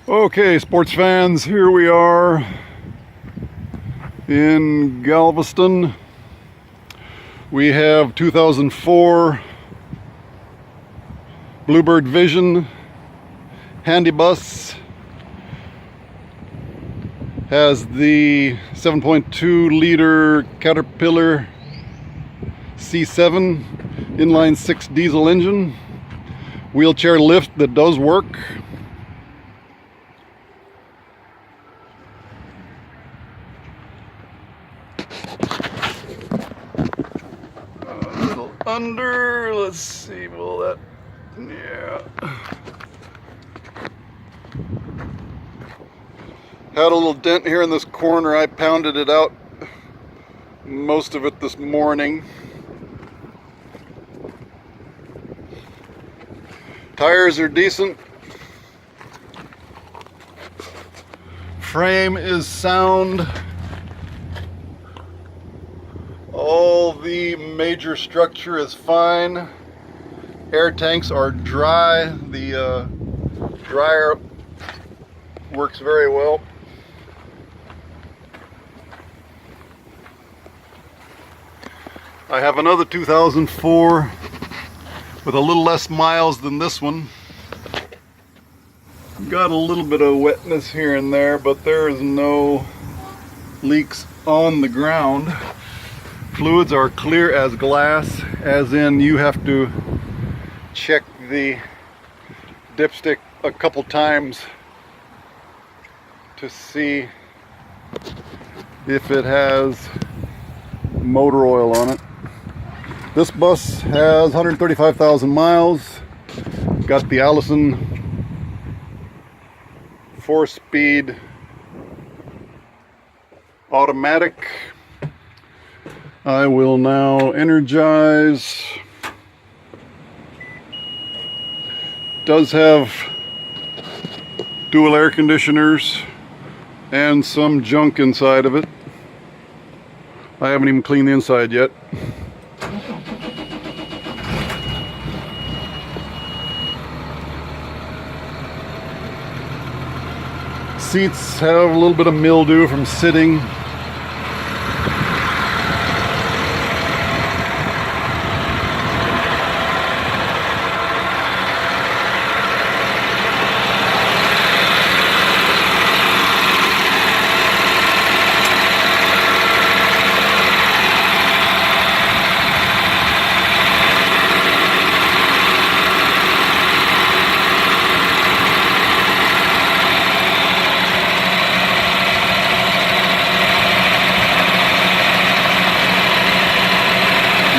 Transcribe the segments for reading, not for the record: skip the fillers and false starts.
Okay, sports fans, here we are in Galveston. We have 2004 Bluebird Vision handy bus. Has the 7.2 liter Caterpillar C7 inline 6 diesel engine, wheelchair lift that does work. A little under, let's see, will that, yeah. Had a little dent here in this corner. I pounded it out, most of it this morning. Tires are decent. Frame is sound. All the major structure is fine. Air tanks are dry. The dryer works very well. I have another 2004 with a little less miles than this one. Got a little bit of wetness here and there, but there is no leaks on the ground. Fluids are clear as glass, as in you have to check the dipstick a couple times to see if it has motor oil on it. This bus has 135,000 miles. Got the Allison 4-speed automatic. I will now energize. Does have dual air conditioners and some junk inside of it. I haven't even cleaned the inside yet. Seats have a little bit of mildew from sitting.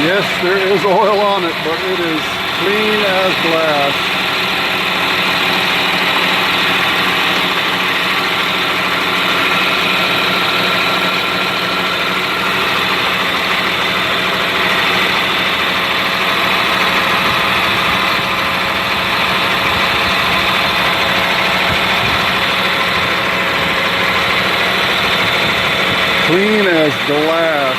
Yes, there is oil on it, but it is clean as glass. Clean as glass.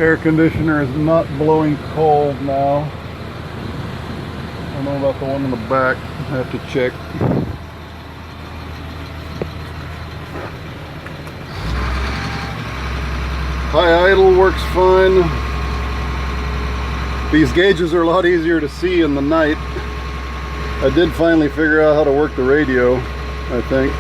air conditioner is not blowing cold now. I don't know about the one in the back. I have to check. High idle works fine. These gauges are a lot easier to see in the night. I did finally figure out how to work the radio, I think.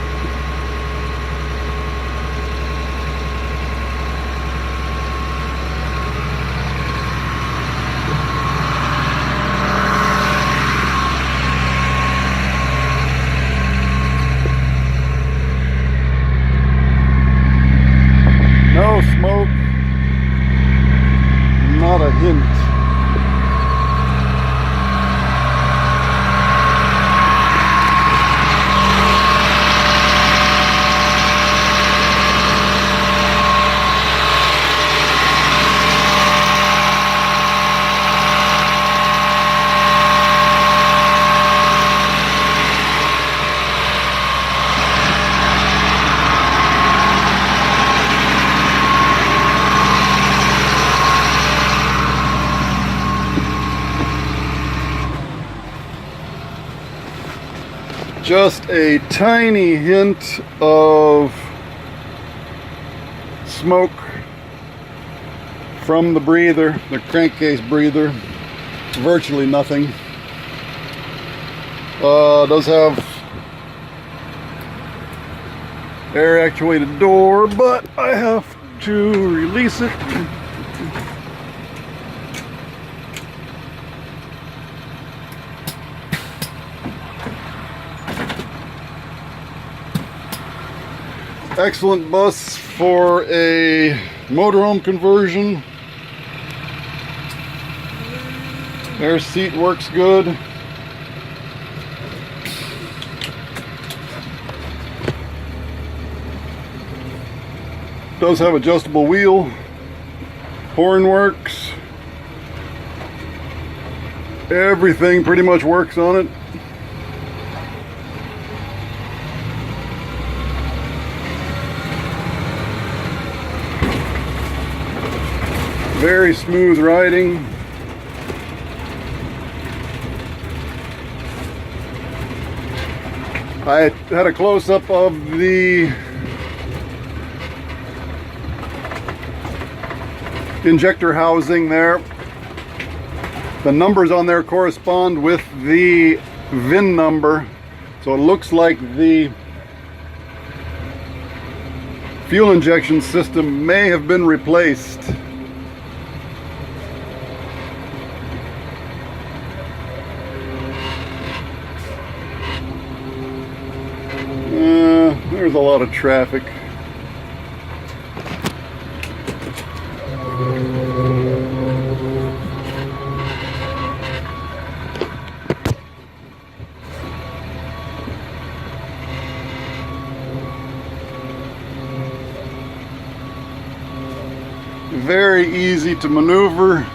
No smoke, not a hint. Just a tiny hint of smoke from the breather, the crankcase breather. Virtually nothing. Does have air actuated door, but I have to release it. Excellent bus for a motorhome conversion. Air seat works good. Does have adjustable wheel. Horn works. Everything pretty much works on it. Very smooth riding. I had a close-up of the injector housing there. The numbers on there correspond with the VIN number, so it looks like the fuel injection system may have been replaced. There's a lot of traffic. Very easy to maneuver.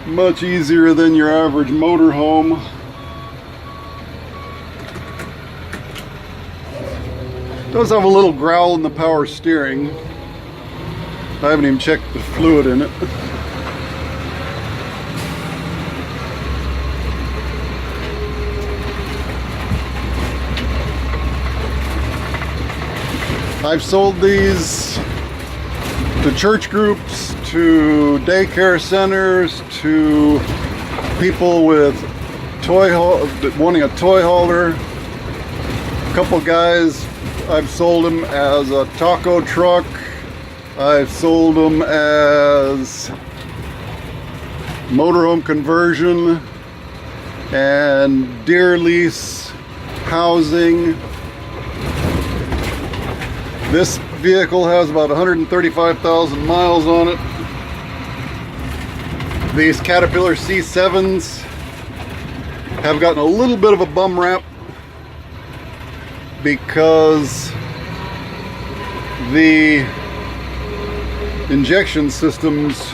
Much easier than your average motorhome. Does have a little growl in the power steering. I haven't even checked the fluid in it. I've sold these to church groups, to daycare centers, to people with wanting a toy hauler. A couple guys, I've sold them as a taco truck. I've sold them as motorhome conversion and deer lease housing. This vehicle has about 135,000 miles on it. These Caterpillar C7s have gotten a little bit of a bum rap because the injection systems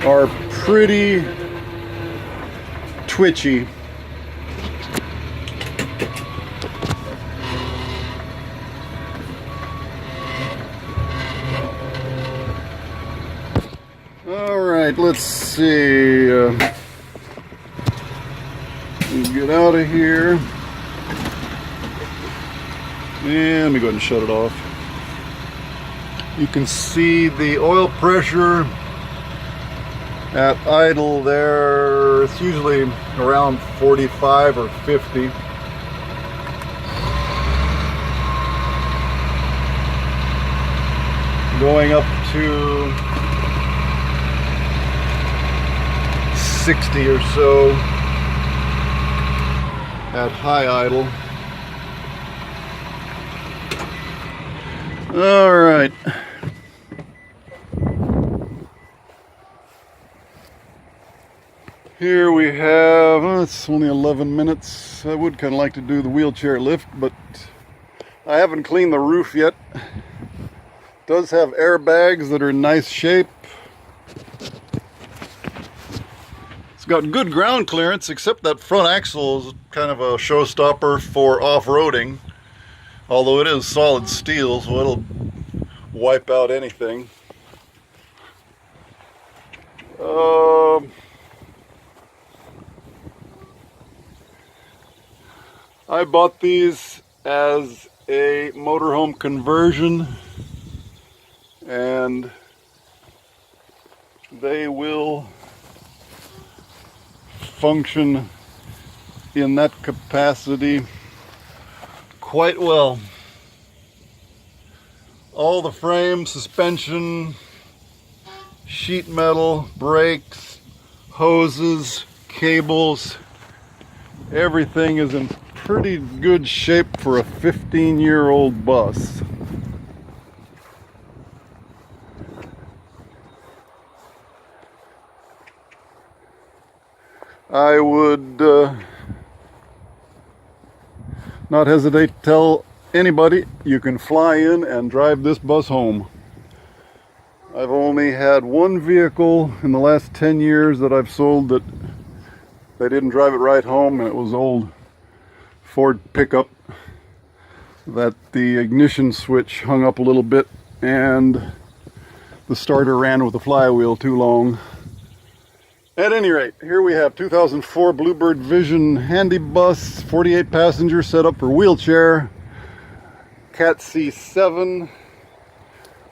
are pretty twitchy. right, let's see. Get out of here. And let me go ahead and shut it off. You can see the oil pressure at idle there. It's usually around 45 or 50. Going up to 60 or so at high idle. All right. Here we have, it's only 11 minutes. I would kind of like to do the wheelchair lift, but I haven't cleaned the roof yet. It does have airbags that are in nice shape. It's got good ground clearance, except that front axle is kind of a showstopper for off-roading. Although it is solid steel, so it'll wipe out anything. I bought these as a motorhome conversion, and they will function in that capacity quite well. All the frame, suspension, sheet metal, brakes, hoses, cables, everything is in pretty good shape for a 15-year-old bus. I would not hesitate to tell anybody you can fly in and drive this bus home. I've only had one vehicle in the last 10 years that I've sold that they didn't drive it right home, and it was old Ford pickup that the ignition switch hung up a little bit and the starter ran with the flywheel too long. At any rate, here we have 2004 Bluebird Vision Handy Bus, 48 passenger, set up for wheelchair, Cat C7.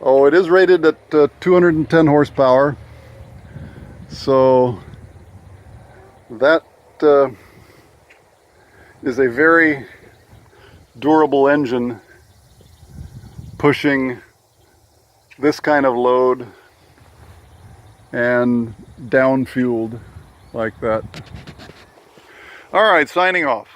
Oh, it is rated at 210 horsepower, so that is a very durable engine pushing this kind of load and down fueled like that. All right, signing off.